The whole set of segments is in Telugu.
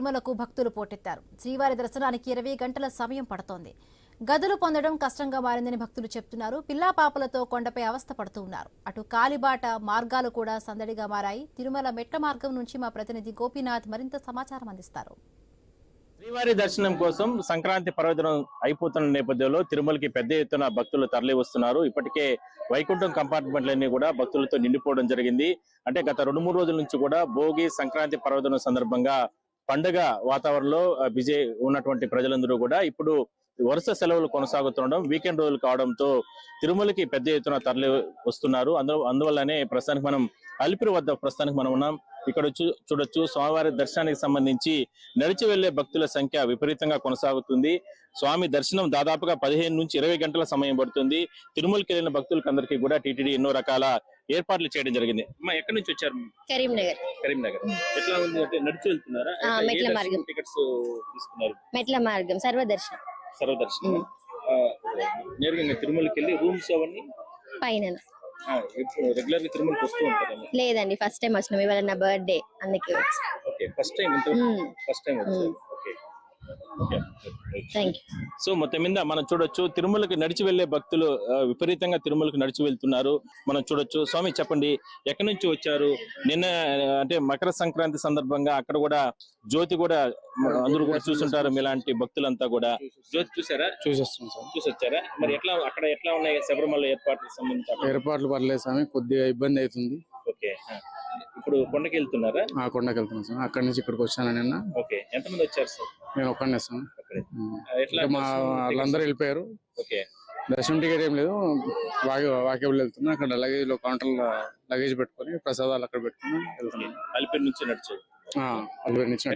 తిరుమలకు భక్తులు పోటెత్తారు. శ్రీవారి దర్శనానికి 20 గంటల సమయం పడుతోంది. గదులు పొందడం కష్టంగా మారిందని భక్తులు చెప్తున్నారు. పిల్లా పాపలతో కొండపై అవస్థ పడుతూ ఉన్నారు. అటు కాలిబాట మార్గాలు కూడా సందడిగా మారాయి. తిరుమల మెట్ల మార్గం నుంచి మా ప్రతినిధి గోపీనాథ్ మరింత సమాచారం అందిస్తారు. శ్రీవారి దర్శనం కోసం సంక్రాంతి పర్వదినం అయిపోతున్న నేపథ్యంలో తిరుమలకి పెద్ద ఎత్తున భక్తులు తరలి వస్తున్నారు. ఇప్పటికే వైకుంఠం కంపార్ట్మెంట్లన్నీ కూడా భక్తులతో నిండిపోవడం జరిగింది. అంటే గత 2-3 రోజుల నుంచి కూడా భోగి సంక్రాంతి పర్వదినం సందర్భంగా పండుగ వాతావరణంలో బిజీ ఉన్నటువంటి ప్రజలందరూ కూడా ఇప్పుడు వరుస సెలవులు కొనసాగుతుండడం, వీకెండ్ రోజులు కావడంతో తిరుమలకి పెద్ద ఎత్తున తరలి వస్తున్నారు. అందువల్లనే ప్రస్తుతానికి మనం అలిపిరి వద్ద మనం ఉన్నాం. ఇక్కడ చూడొచ్చు, స్వామివారి దర్శనానికి సంబంధించి నడిచి వెళ్లే భక్తుల సంఖ్య విపరీతంగా కొనసాగుతుంది. స్వామి దర్శనం దాదాపుగా 15 నుంచి 20 గంటల సమయం పడుతుంది. తిరుమలకి వెళ్ళిన భక్తులకు అందరికీ కూడా టీటీడీ ఎన్నో రకాల ఏర్పాట్లు చేయడం జరిగింది. ఎక్కడి నుంచి వచ్చారు? కరీంనగర్. ఎట్లా ఉంది అంటే నడిచి వెళ్తున్నారా? మెట్ల మార్గం టికెట్స్ తీసుకున్నారు? మెట్ల మార్గం సర్వదర్శనం నేరుగా తిరుమలకి వెళ్ళి రూమ్స్ అవన్నీ పైన రెగ్యులర్ గా తిరుమలకి వస్తూ ఉంటారు? లేదండి, ఫస్ట్ టైం వచ్చినాం. ఇవాళ నా బర్త్డే, అందుకే ఫస్ట్ టైం సో మొత్తం మీద మనం చూడొచ్చు, తిరుమలకి నడిచి వెళ్లే భక్తులు విపరీతంగా తిరుమలకి నడిచి వెళ్తున్నారు. మనం చూడొచ్చు. స్వామి చెప్పండి, ఎక్కడి నుంచి వచ్చారు? నిన్న అంటే మకర సంక్రాంతి సందర్భంగా అక్కడ కూడా జ్యోతి కూడా అందరూ కూడా చూస్తుంటారు. ఇలాంటి భక్తులంతా కూడా జ్యోతి చూసారా? చూసొచ్చారా? మరి అక్కడ ఎట్లా ఉన్నాయి శబరిమల ఏర్పాట్లకు సంబంధించి? ఏర్పాట్లు పర్లేదు స్వామి, కొద్దిగా ఇబ్బంది అవుతుంది. ఓకే, ఇప్పుడు కొండకి వెళ్తున్నారా? కొండకి వెళ్తున్నాం సార్. అక్కడి నుంచి ఇక్కడికి వచ్చాను నిన్న. ఓకే, ఎంతమంది వచ్చారు సార్? నేను ఒక్కనే సార్. మా వాళ్ళందరూ వెళ్ళిపోయారు. ఓకే, దర్శనం టికెట్ ఏం లేదు, వాకేబుల్ వెళ్తున్నా. అక్కడ లగేజ్ లో కౌంటర్ లగేజ్ పెట్టుకొని ప్రసాదాలు అక్కడ పెట్టుకుని వెళ్తున్నాం. అలిపిరి నుంచి నడిచి అలిపిరి నుంచి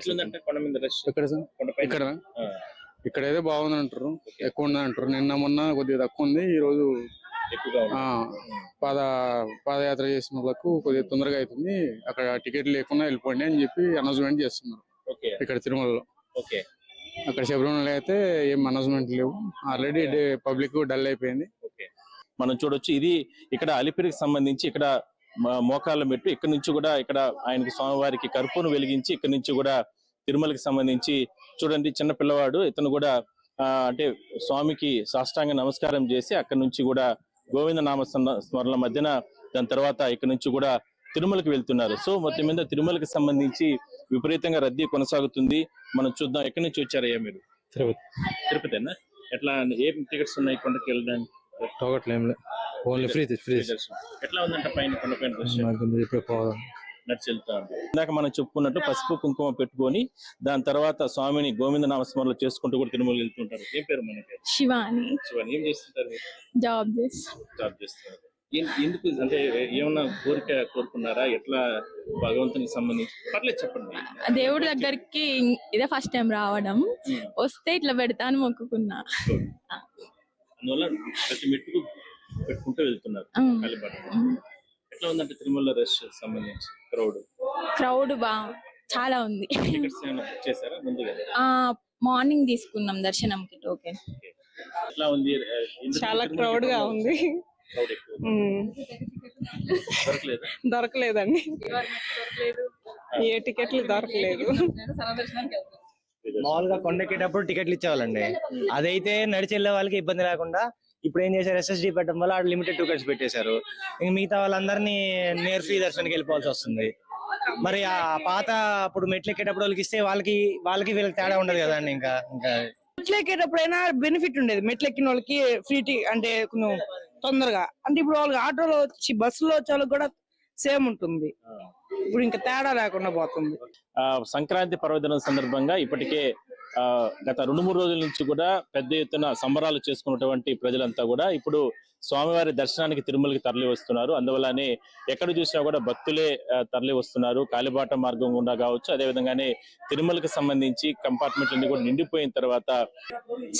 ఇక్కడ అయితే బాగుంది అంటారు, ఎక్కువ ఉంది అంటారు. నిన్న మొన్న కొద్దిగా తక్కువ ఉంది, ఈ రోజు పాదయాత్ర చేసిన వాళ్ళకు కొద్దిగా తొందరగా అవుతుంది. అక్కడ టికెట్ లేకుండా వెళ్ళిపోండి అని చెప్పి అనౌన్స్మెంట్ చేస్తున్నారు ఇక్కడ తిరుమలలో. అక్కడ శబరిమల అయితే ఏం అనౌన్స్మెంట్ లేవు, ఆల్రెడీ పబ్లిక్ డల్ అయిపోయింది. మనం చూడొచ్చు, ఇది ఇక్కడ అలిపిరికి సంబంధించి ఇక్కడ మోకాళ్ళ మెట్టు. ఇక్కడ నుంచి కూడా ఇక్కడ ఆయనకి స్వామివారికి కర్పూరం వెలిగించి ఇక్కడ నుంచి కూడా తిరుమలకి సంబంధించి చూడండి, చిన్న పిల్లవాడు ఇతను కూడా అంటే స్వామికి సాష్టాంగ నమస్కారం చేసి అక్కడ నుంచి కూడా గోవింద నామ స్మరణ మధ్యన దాని తర్వాత ఇక్కడ నుంచి కూడా తిరుమలకి వెళ్తున్నారు. సో మొత్తం మీద తిరుమలకి సంబంధించి విపరీతంగా రద్దీ కొనసాగుతుంది. మనం చూద్దాం. ఎక్కడి నుంచి వచ్చారయ్యా మీరు? తిరుపతినా? ఎట్లా ఏం టికెట్స్ ఉన్నాయి కొండకి వెళ్ళడానికి? ఎట్లా ఉందంట పైన కొండపైన నడిచి వెళ్తా? ఇందాక మనం చెప్పుకున్నట్టు పసుపు కుంకుమ పెట్టుకొని దాని తర్వాత స్వామిని గోవింద నామస్మరణలు చేసుకుంటూ కూడా తిరుమల వెళ్తుంటారు. ఏం పేరు? మన పేరు శివాని. ఏం చేస్తుంటారు? జాబ్ చేస్తున్నారు. ఎందుకు అంటే ఏమన్నా కోరుకున్నారా? ఎట్లా భగవంతునికి సంబంధించి పర్లేదు చెప్పండి. దేవుడి దగ్గరికి ఇదే ఫస్ట్ టైం రావడం, వస్తే ఇట్లా పెడతాను మొక్కుకున్నా. అందువల్ల ప్రతి మెట్టుకు పెట్టుకుంటూ వెళ్తున్నారు. ఎట్లా ఉందంటే తిరుమల రష్ సంబంధించి క్రౌడ్ చాలా ఉంది. చేశారా ముందుగా? మార్నింగ్ తీసుకున్నాం దర్శనంకి టోకెన్. ఎట్లా ఉంది? చాలా క్రౌడ్ గా ఉంది. దొరకలేదండి, ఏ టికెట్లు దొరకలేదు. మామూలుగా కొండెక్కేటప్పుడు టికెట్లు ఇచ్చేవాళ్ళండి, అదైతే నడిచి వెళ్ళే వాళ్ళకి ఇబ్బంది లేకుండా ఇప్పుడు ఏం చేశారు, SSD పెట్టడం వల్ల లిమిటెడ్ టికెట్స్ పెట్టేశారు. ఇంక మిగతా వాళ్ళందరినీ నేర్ ఫ్రీ దర్శనానికి వెళ్ళిపోవాల్సి వస్తుంది. మరి ఆ పాత అప్పుడు మెట్లు ఎక్కేటప్పుడు వాళ్ళకి ఇస్తే వాళ్ళకి వీళ్ళకి తేడా ఉండదు కదండి. ఇంకా మెట్లు ఎక్కేటప్పుడైనా బెనిఫిట్ ఉండేది, మెట్లు ఎక్కిన వాళ్ళకి ఫ్రీ అంటే కొంచెం తొందరగా. అంటే ఇప్పుడు వాళ్ళకి ఆటోలో వచ్చి బస్సులో వచ్చే వాళ్ళకి కూడా సేమ్ ఉంటుంది. ఇప్పుడు ఇంకా తేడా లేకుండా పోతుంది. సంక్రాంతి పర్వదినం సందర్భంగా ఇప్పటికే గత 2-3 రోజుల నుంచి కూడా పెద్ద ఎత్తున సంబరాలు చేసుకున్నటువంటి ప్రజలంతా కూడా ఇప్పుడు స్వామివారి దర్శనానికి తిరుమలకి తరలి వస్తున్నారు. అందువల్లనే ఎక్కడ చూసినా కూడా భక్తులే తరలి వస్తున్నారు. కాలిబాట మార్గం గుండా కావచ్చు, అదే విధంగానే తిరుమలకి సంబంధించి కంపార్ట్మెంట్లన్నీ కూడా నిండిపోయిన తర్వాత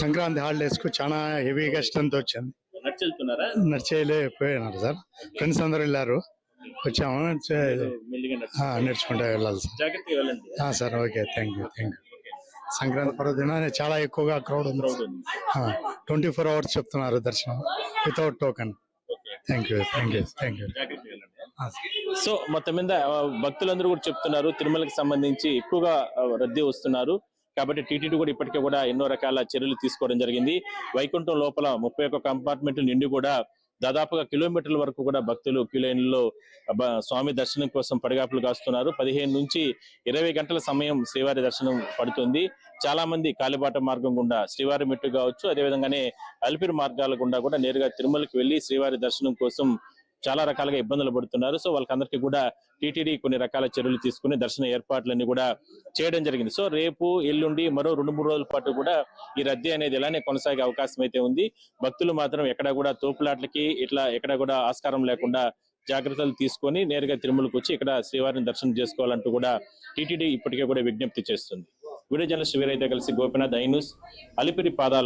సంక్రాంతి హాలిడేస్ కు చాలా హెవీ కష్టంతో వచ్చింది. నడిచెళ్తున్నారా? నడిచేయలేకపోయినారు సార్, ఫ్రెండ్స్ అందరూ వెళ్ళారు, వచ్చాము, నడుచుకుంటా వెళ్ళాలి sir. Okay, thank you. Sankranti పర్వదిన చాలా ఎక్కువగా క్రౌడ్ ఉంది. 24 hours చెప్తున్నారు దర్శనం without token. Thank you. So మొత్తం మీద భక్తులందరూ కూడా చెప్తున్నారు తిరుమలకి సంబంధించి ఎక్కువగా రద్దీ వస్తున్నారు. కాబట్టి టీటీడీ కూడా ఇప్పటికే కూడా ఎన్నో రకాల చర్యలు తీసుకోవడం జరిగింది. వైకుంఠం లోపల 31 కంపార్ట్మెంట్ నిండి కూడా దాదాపుగా కిలోమీటర్ల వరకు కూడా భక్తులు క్యూ లైన్లో స్వామి దర్శనం కోసం పడిగాపులు కాస్తున్నారు. 15 నుంచి 20 గంటల సమయం శ్రీవారి దర్శనం పడుతుంది. చాలా మంది కాలిబాట మార్గం గుండా శ్రీవారి మెట్టు కావచ్చు, అదేవిధంగానే అలిపిరి మార్గాల గుండా కూడా నేరుగా తిరుమలకి వెళ్లి శ్రీవారి దర్శనం కోసం చాలా రకాలుగా ఇబ్బందులు పడుతున్నారు. సో వాళ్ళకందరికీ కూడా టీటీడీ కొన్ని రకాల చర్యలు తీసుకుని దర్శన ఏర్పాట్లన్నీ కూడా చేయడం జరిగింది. సో రేపు ఎల్లుండి మరో 2-3 రోజుల పాటు కూడా ఈ రద్దీ అనేది ఇలానే కొనసాగే అవకాశం అయితే ఉంది. భక్తులు మాత్రం ఎక్కడ కూడా తోపులాట్లకి ఇట్లా ఎక్కడ కూడా ఆస్కారం లేకుండా జాగ్రత్తలు తీసుకొని నేరుగా తిరుమలకు వచ్చి ఇక్కడ శ్రీవారిని దర్శనం చేసుకోవాలంటూ కూడా టీటీడీ ఇప్పటికే కూడా విజ్ఞప్తి చేస్తుంది. వీడియో జర్నలిస్ట్ వీరైతే కలిసి గోపినాథ్, ఐ న్యూస్, అలిపిరి పాదాల